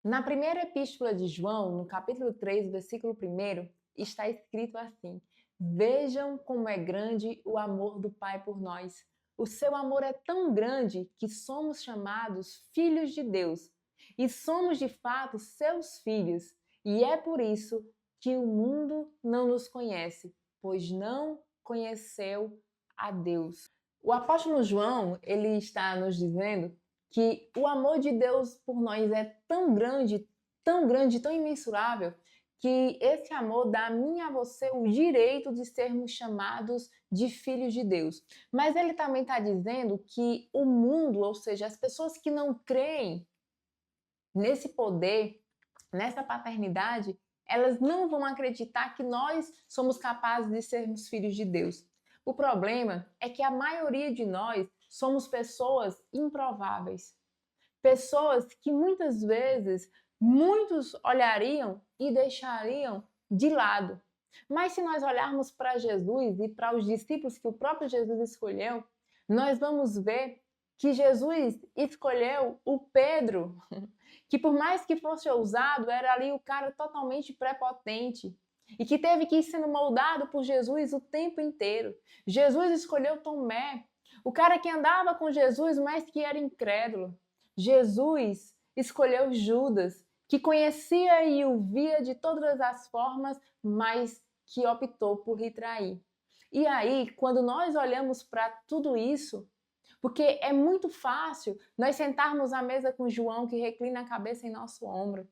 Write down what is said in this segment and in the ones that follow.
Na primeira epístola de João, no capítulo 3, versículo 1, está escrito assim: Vejam como é grande o amor do Pai por nós. O seu amor é tão grande que somos chamados filhos de Deus. E somos de fato seus filhos. E é por isso que o mundo não nos conhece, pois não conheceu a Deus. O apóstolo João, ele está nos dizendo que o amor de Deus por nós é tão grande, tão imensurável, que esse amor dá a mim e a você o direito de sermos chamados de filhos de Deus. Mas ele também está dizendo que o mundo, ou seja, as pessoas que não creem nesse poder, nessa paternidade, elas não vão acreditar que nós somos capazes de sermos filhos de Deus. O problema é que a maioria de nós somos pessoas improváveis. Pessoas que muitas vezes muitos olhariam e deixariam de lado. Mas se nós olharmos para Jesus e para os discípulos que o próprio Jesus escolheu, nós vamos ver que Jesus escolheu o Pedro, que por mais que fosse ousado, era ali o cara totalmente prepotente e que teve que ir sendo moldado por Jesus o tempo inteiro. Jesus escolheu Tomé, o cara que andava com Jesus, mas que era incrédulo. Jesus escolheu Judas, que conhecia e o via de todas as formas, mas que optou por lhe trair. E aí, quando nós olhamos para tudo isso, porque é muito fácil nós sentarmos à mesa com João, que reclina a cabeça em nosso ombro,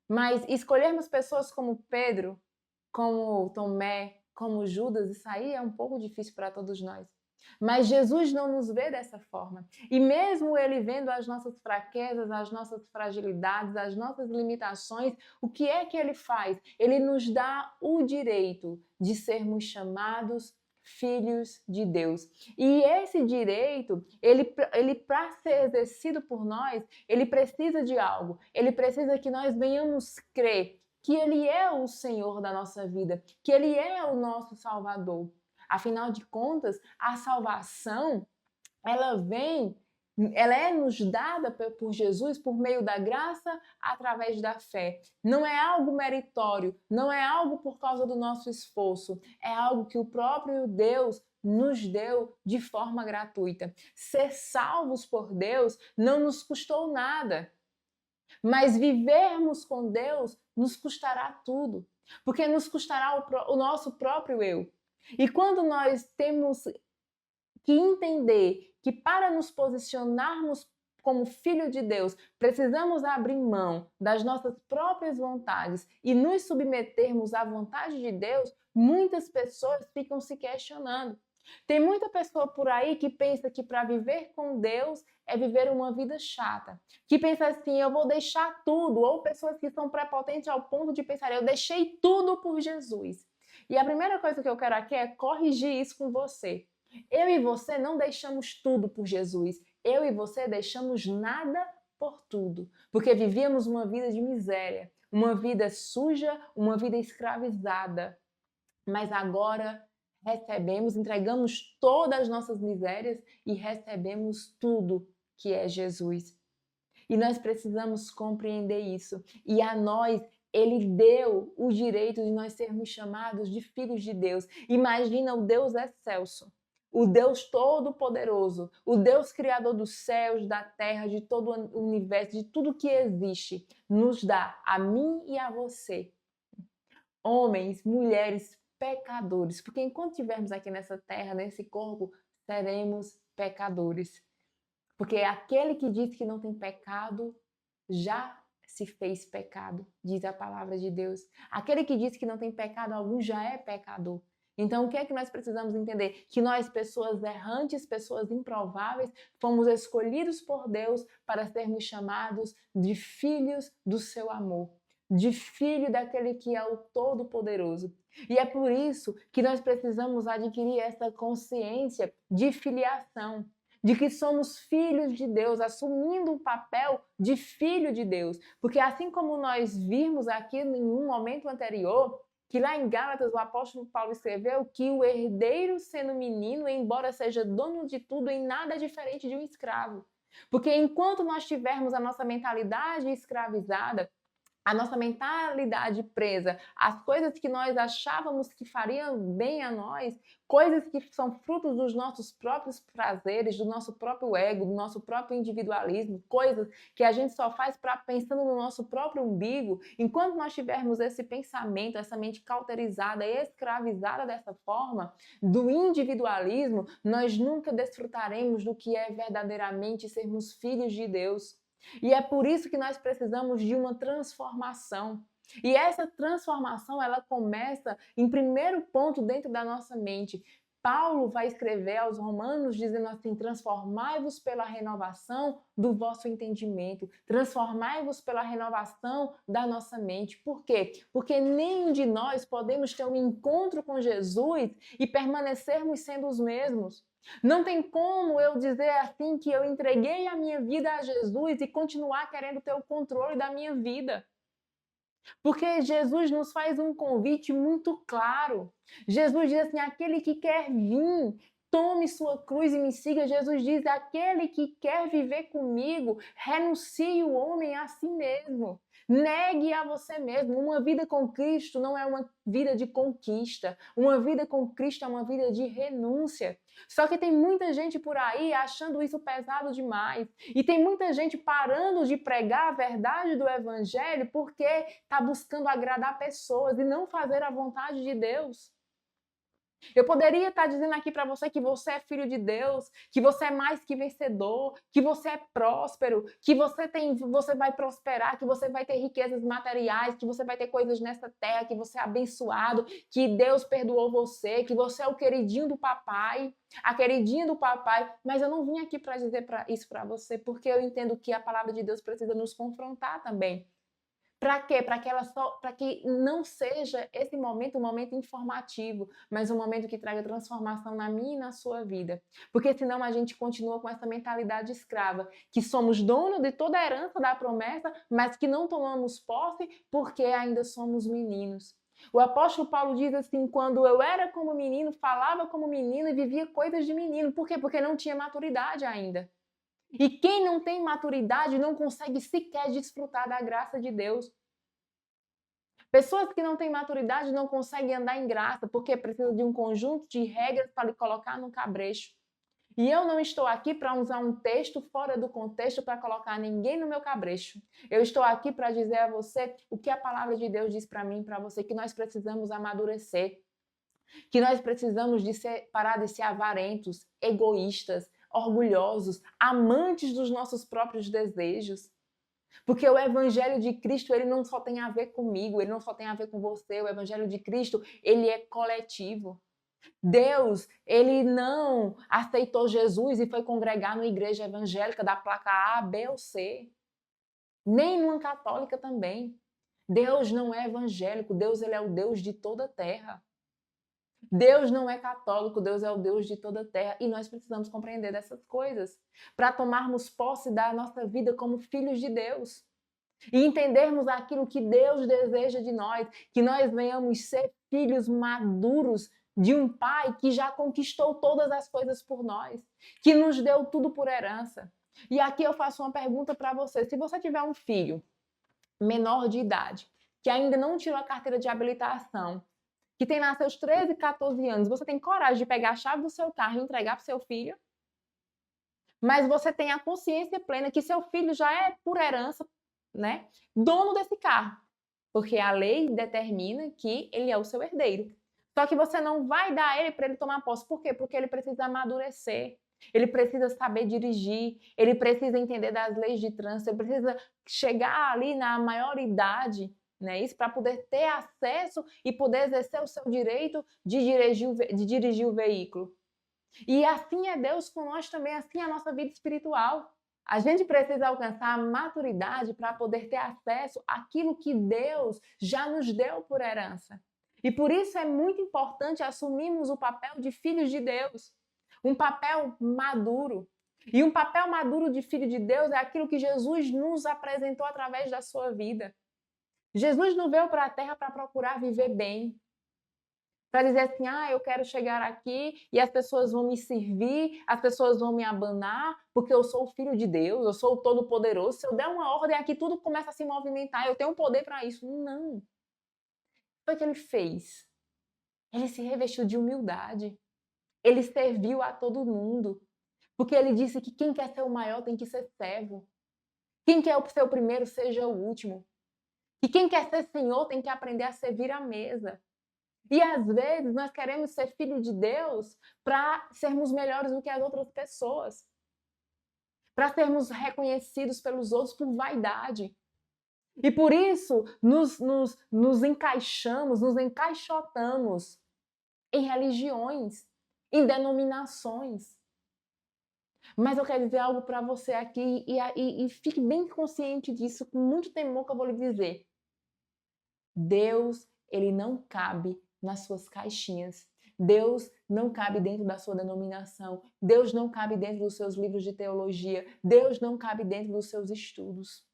mas escolhermos pessoas como Pedro, como Tomé, como Judas, isso aí é um pouco difícil para todos nós. Mas Jesus não nos vê dessa forma. E mesmo Ele vendo as nossas fraquezas, as nossas fragilidades, as nossas limitações, o que é que Ele faz? Ele nos dá o direito de sermos chamados filhos de Deus. E esse direito, ele para ser exercido por nós, ele precisa de algo. Ele precisa que nós venhamos crer que Ele é o Senhor da nossa vida, que Ele é o nosso Salvador. Afinal de contas, a salvação, ela vem, ela é nos dada por Jesus por meio da graça, através da fé. Não é algo meritório, não é algo por causa do nosso esforço, é algo que o próprio Deus nos deu de forma gratuita. Ser salvos por Deus não nos custou nada. Mas vivermos com Deus nos custará tudo, porque nos custará o nosso próprio eu. E quando nós temos que entender que para nos posicionarmos como filho de Deus, precisamos abrir mão das nossas próprias vontades e nos submetermos à vontade de Deus, muitas pessoas ficam se questionando. Tem muita pessoa por aí que pensa que para viver com Deus é viver uma vida chata. Que pensa assim, eu vou deixar tudo. Ou pessoas que são prepotentes ao ponto de pensar, eu deixei tudo por Jesus. E a primeira coisa que eu quero aqui é corrigir isso com você. Eu e você não deixamos tudo por Jesus. Eu e você deixamos nada por tudo. Porque vivíamos uma vida de miséria, uma vida suja, uma vida escravizada. Mas agora recebemos, entregamos todas as nossas misérias e recebemos tudo que é Jesus. E nós precisamos compreender isso. E a nós, Ele deu o direito de nós sermos chamados de filhos de Deus. Imagina o Deus excelso, o Deus todo-poderoso, o Deus criador dos céus, da terra, de todo o universo, de tudo que existe, nos dá a mim e a você, homens, mulheres, pecadores, porque enquanto estivermos aqui nessa terra, nesse corpo, seremos pecadores. Porque aquele que diz que não tem pecado já se fez pecado, diz a palavra de Deus. Aquele que diz que não tem pecado algum já é pecador. Então, o que é que nós precisamos entender? Que nós, pessoas errantes, pessoas improváveis, fomos escolhidos por Deus para sermos chamados de filhos do seu amor, de filho daquele que é o Todo-Poderoso. E é por isso que nós precisamos adquirir essa consciência de filiação, de que somos filhos de Deus, assumindo o papel de filho de Deus. Porque assim como nós vimos aqui em um momento anterior, que lá em Gálatas o apóstolo Paulo escreveu que o herdeiro sendo menino, embora seja dono de tudo, em nada é diferente de um escravo. Porque enquanto nós tivermos a nossa mentalidade escravizada, a nossa mentalidade presa, as coisas que nós achávamos que fariam bem a nós, coisas que são frutos dos nossos próprios prazeres, do nosso próprio ego, do nosso próprio individualismo, coisas que a gente só faz para pensando no nosso próprio umbigo. Enquanto nós tivermos esse pensamento, essa mente cauterizada, escravizada dessa forma, do individualismo, nós nunca desfrutaremos do que é verdadeiramente sermos filhos de Deus. E é por isso que nós precisamos de uma transformação. E essa transformação, ela começa em primeiro ponto dentro da nossa mente. Paulo vai escrever aos Romanos dizendo assim: transformai-vos pela renovação do vosso entendimento, transformai-vos pela renovação da nossa mente. Por quê? Porque nenhum de nós podemos ter um encontro com Jesus e permanecermos sendo os mesmos. Não tem como eu dizer assim que eu entreguei a minha vida a Jesus e continuar querendo ter o controle da minha vida. Porque Jesus nos faz um convite muito claro. Jesus diz assim: aquele que quer vir, tome sua cruz e me siga. Jesus diz: aquele que quer viver comigo, renuncie o homem a si mesmo. Negue a você mesmo. Uma vida com Cristo não é uma vida de conquista. Uma vida com Cristo é uma vida de renúncia. Só que tem muita gente por aí achando isso pesado demais. E tem muita gente parando de pregar a verdade do Evangelho porque está buscando agradar pessoas e não fazer a vontade de Deus. Eu poderia estar dizendo aqui para você que você é filho de Deus, que você é mais que vencedor, que você é próspero, que você vai prosperar, que você vai ter riquezas materiais, que você vai ter coisas nessa terra, que você é abençoado, que Deus perdoou você, que você é o queridinho do papai, a queridinha do papai. Mas eu não vim aqui para dizer isso para você, porque eu entendo que a palavra de Deus precisa nos confrontar também. Para quê? Para que não seja esse momento um momento informativo, mas um momento que traga transformação na minha e na sua vida. Porque senão a gente continua com essa mentalidade escrava, que somos dono de toda a herança da promessa, mas que não tomamos posse porque ainda somos meninos. O apóstolo Paulo diz assim: quando eu era como menino, falava como menino e vivia coisas de menino. Por quê? Porque não tinha maturidade ainda. E quem não tem maturidade não consegue sequer desfrutar da graça de Deus. Pessoas que não têm maturidade não conseguem andar em graça porque precisam de um conjunto de regras para lhe colocar no cabresto. E eu não estou aqui para usar um texto fora do contexto para colocar ninguém no meu cabresto. Eu estou aqui para dizer a você o que a palavra de Deus diz para mim e para você, que nós precisamos amadurecer, que nós precisamos parar de ser avarentos, egoístas, orgulhosos, amantes dos nossos próprios desejos. Porque o evangelho de Cristo, ele não só tem a ver comigo, ele não só tem a ver com você. O evangelho de Cristo, ele é coletivo. Deus, ele não aceitou Jesus e foi congregar numa igreja evangélica da placa A, B ou C. Nem numa católica também. Deus não é evangélico, Deus, ele é o Deus de toda a terra. Deus não é católico, Deus é o Deus de toda a terra e nós precisamos compreender dessas coisas para tomarmos posse da nossa vida como filhos de Deus e entendermos aquilo que Deus deseja de nós, que nós venhamos ser filhos maduros de um Pai que já conquistou todas as coisas por nós, que nos deu tudo por herança. E aqui eu faço uma pergunta para você: se você tiver um filho menor de idade, que ainda não tirou a carteira de habilitação, que tem lá seus 13, 14 anos, você tem coragem de pegar a chave do seu carro e entregar para o seu filho? Mas você tem a consciência plena que seu filho já é, por herança, né, dono desse carro. Porque a lei determina que ele é o seu herdeiro. Só que você não vai dar ele para ele tomar posse. Por quê? Porque ele precisa amadurecer. Ele precisa saber dirigir, ele precisa entender das leis de trânsito, ele precisa chegar ali na maioridade, né, isso para poder ter acesso e poder exercer o seu direito de dirigir o veículo. E assim é Deus com nós também, assim é a nossa vida espiritual. A gente precisa alcançar a maturidade para poder ter acesso àquilo que Deus já nos deu por herança. E por isso é muito importante assumirmos o papel de filhos de Deus, um papel maduro. E um papel maduro de filho de Deus é aquilo que Jesus nos apresentou através da sua vida. Jesus não veio para a terra para procurar viver bem. para dizer assim, eu quero chegar aqui e as pessoas vão me servir, as pessoas vão me abanar, porque eu sou o filho de Deus, eu sou o todo-poderoso. Se eu der uma ordem aqui, tudo começa a se movimentar, eu tenho poder para isso. Não. Foi o que ele fez. Ele se revestiu de humildade. Ele serviu a todo mundo. Porque ele disse que quem quer ser o maior tem que ser servo. Quem quer ser o primeiro, seja o último. E quem quer ser senhor tem que aprender a servir à mesa. E às vezes nós queremos ser filho de Deus para sermos melhores do que as outras pessoas, para sermos reconhecidos pelos outros por vaidade. E por isso nos encaixamos, nos encaixotamos em religiões, em denominações. Mas eu quero dizer algo para você aqui e fique bem consciente disso, com muito temor que eu vou lhe dizer. Deus, ele não cabe nas suas caixinhas. Deus não cabe dentro da sua denominação. Deus não cabe dentro dos seus livros de teologia. Deus não cabe dentro dos seus estudos.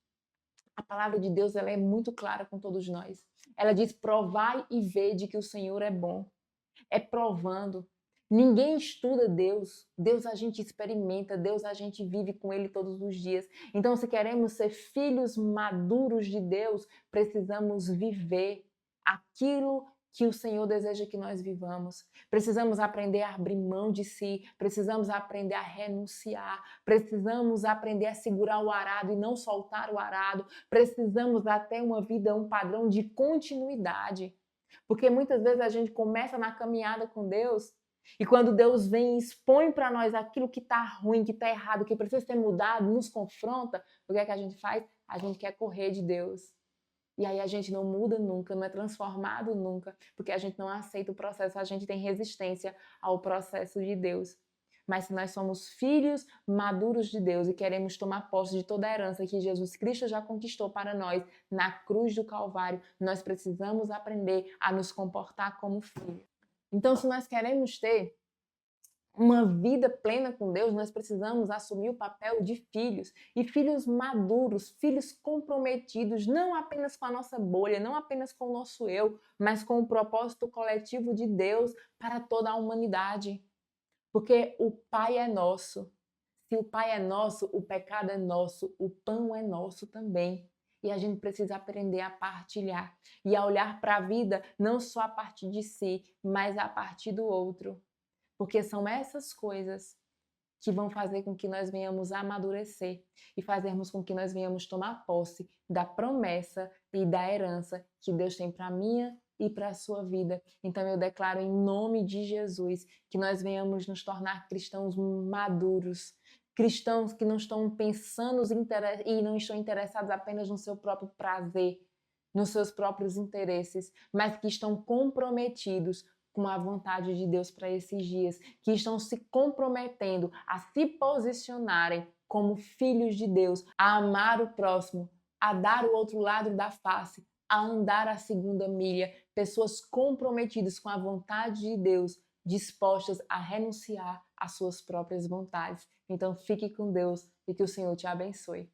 A palavra de Deus, ela é muito clara com todos nós. Ela diz: provai e vede que o Senhor é bom. É provando. Ninguém estuda Deus. Deus a gente experimenta, Deus a gente vive com Ele todos os dias. Então, se queremos ser filhos maduros de Deus, precisamos viver aquilo que o Senhor deseja que nós vivamos. Precisamos aprender a abrir mão de si, precisamos aprender a renunciar, precisamos aprender a segurar o arado e não soltar o arado, precisamos até uma vida, um padrão de continuidade. Porque muitas vezes a gente começa na caminhada com Deus e quando Deus vem e expõe para nós aquilo que está ruim, que está errado, que precisa ser mudado, nos confronta, o que é que a gente faz? A gente quer correr de Deus. E aí a gente não muda nunca, não é transformado nunca, porque a gente não aceita o processo, a gente tem resistência ao processo de Deus. Mas se nós somos filhos maduros de Deus e queremos tomar posse de toda a herança que Jesus Cristo já conquistou para nós na cruz do Calvário, nós precisamos aprender a nos comportar como filhos. Então, se nós queremos ter uma vida plena com Deus, nós precisamos assumir o papel de filhos e filhos maduros, filhos comprometidos, não apenas com a nossa bolha, não apenas com o nosso eu, mas com o propósito coletivo de Deus para toda a humanidade. Porque o Pai é nosso. Se o Pai é nosso, o pecado é nosso, o pão é nosso também. E a gente precisa aprender a partilhar e a olhar para a vida não só a partir de si, mas a partir do outro. Porque são essas coisas que vão fazer com que nós venhamos amadurecer e fazermos com que nós venhamos tomar posse da promessa e da herança que Deus tem para a minha e para a sua vida. Então eu declaro em nome de Jesus que nós venhamos nos tornar cristãos maduros, cristãos que não estão pensando e não estão interessados apenas no seu próprio prazer, nos seus próprios interesses, mas que estão comprometidos com a vontade de Deus para esses dias, que estão se comprometendo a se posicionarem como filhos de Deus, a amar o próximo, a dar o outro lado da face, a andar a segunda milha, pessoas comprometidas com a vontade de Deus, dispostas a renunciar às suas próprias vontades. Então fique com Deus e que o Senhor te abençoe.